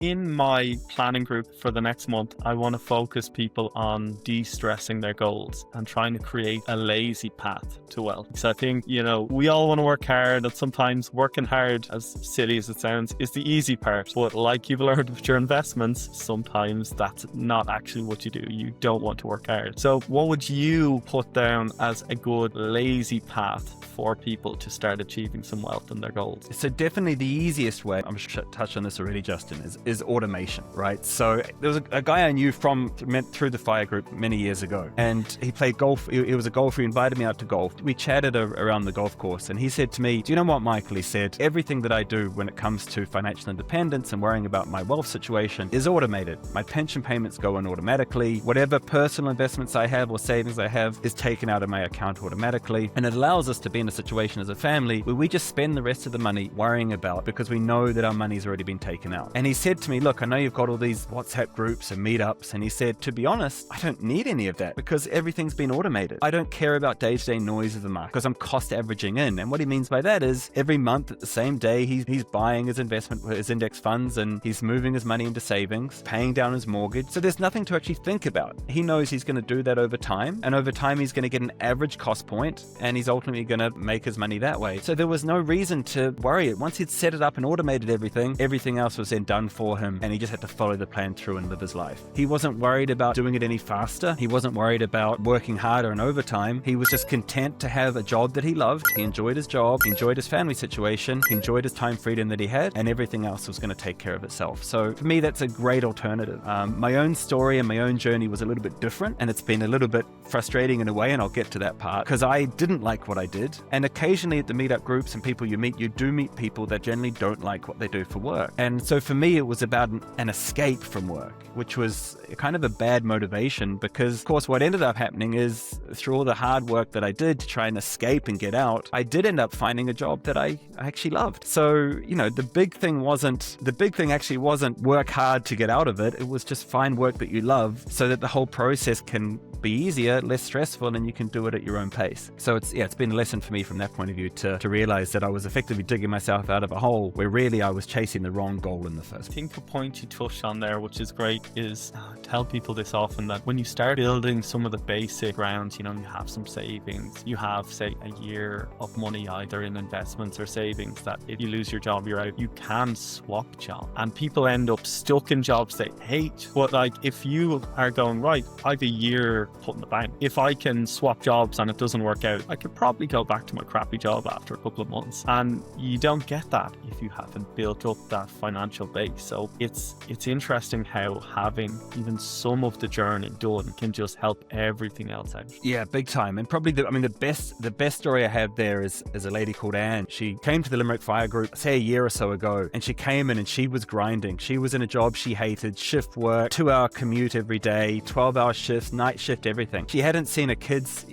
In my planning group for the next month, I want to focus people on de-stressing their goals and trying to create a lazy path to wealth. So I think, we all want to work hard, and sometimes working hard, as silly as it sounds, is the easy part. But like you've learned with your investments, sometimes that's not actually what you do. You don't want to work hard. So what would you put down as a good lazy path for people to start achieving some wealth in their goals? So definitely the easiest way, I'm touched on this already, Justin, is automation, right? So there was a guy I knew through the FIRE group many years ago, and he played golf. He was a golfer. He invited me out to golf. We chatted around the golf course, and he said to me, do you know what, Michael? He said, everything that I do when it comes to financial independence and worrying about my wealth situation is automated. My pension payments go in automatically. Whatever personal investments I have or savings I have is taken out of my account automatically. And it allows us to be in a situation as a family where we just spend the rest of the money worrying about, because we know that our money's already been taken out. And he said to me, look, I know you've got all these WhatsApp groups and meetups. And he said, to be honest, I don't need any of that because everything's been automated. I don't care about day-to-day noise of the market because I'm cost averaging in. And what he means by that is every month at the same day, he's buying his his index funds, and he's moving his money into savings, paying down his mortgage. So there's nothing to actually think about. He knows he's going to do that over time. And over time, he's going to get an average cost point, and he's ultimately going to make his money that way. So there was no reason to worry it. Once he'd set it up and automated everything else was then done for him, and he just had to follow the plan through and live his life. He wasn't worried about doing it any faster. He wasn't worried about working harder and overtime. He was just content to have a job that he loved. He enjoyed his job, he enjoyed his family situation, he enjoyed his time freedom that he had, and everything else was going to take care of itself. So for me, that's a great alternative. My own story and my own journey was a little bit different, and it's been a little bit frustrating in a way, and I'll get to that part, because I didn't like what I did. And occasionally at the meetup groups and people you do meet people that generally don't like what they do for work. And so for me, it was about an escape from work, which was kind of a bad motivation, because of course what ended up happening is through all the hard work that I did to try and escape and get out, I did end up finding a job that I actually loved. So, the big thing actually wasn't work hard to get out of it. It was just find work that you love so that the whole process can be easier, less stressful, and you can do it at your own pace. So it's been a lesson for me from that point of view to realize that I was effectively digging myself out of a hole where really I was chasing the wrong goal in the first place. I think a point you touched on there, which is great, is tell people this often, that when you start building some of the basic grounds, you have some savings, you have, say, a year of money either in investments or savings, that if you lose your job, you're out. You can swap jobs, and people end up stuck in jobs they hate. But if you are going, right, I have a year put in the bank, if I can swap jobs and it doesn't work out, I could probably go back to my crappy job after a couple of months. And you don't get that if you haven't built up that financial base. So it's interesting how having even some of the journey done can just help everything else out. Yeah, big time. And probably the best story I have there is a lady called Anne. She came to the Limerick Fire Group, say a year or so ago, and she came in and she was grinding. She was in a job she hated, shift work, 2-hour commute every day, 12-hour shifts, night shift, everything. She hadn't seen her kids,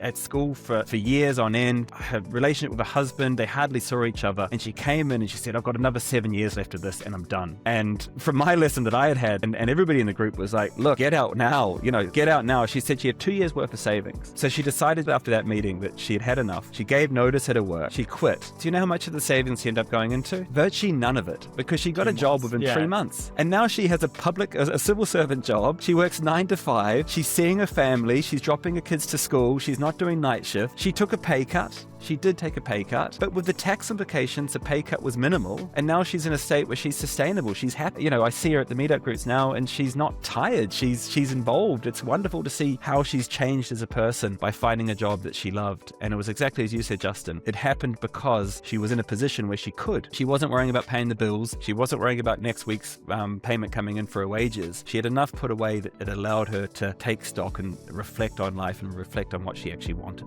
at school for years on end. Her relationship with her husband, they hardly saw each other. And she came in and she said, I've got another 7 years left of this and I'm done. And from my lesson that I had, and everybody in the group was like, look, get out now, get out now. She said she had 2 years worth of savings. So she decided after that meeting that she had had enough. She gave notice at her work. She quit. Do you know how much of the savings she ended up going into? Virtually none of it, because she got a job within 3 months. And now she has a civil servant job. She works 9 to 5. She's seeing her family. She's dropping her kids to school. She's not doing night shift. She took a pay cut. She did take a pay cut, but with the tax implications, the pay cut was minimal. And now she's in a state where she's sustainable. She's happy. I see her at the meetup groups now and she's not tired. She's involved. It's wonderful to see how she's changed as a person by finding a job that she loved. And it was exactly as you said, Justin. It happened because she was in a position where she could. She wasn't worrying about paying the bills. She wasn't worrying about next week's payment coming in for her wages. She had enough put away that it allowed her to take stock and reflect on life and reflect on what she actually wanted.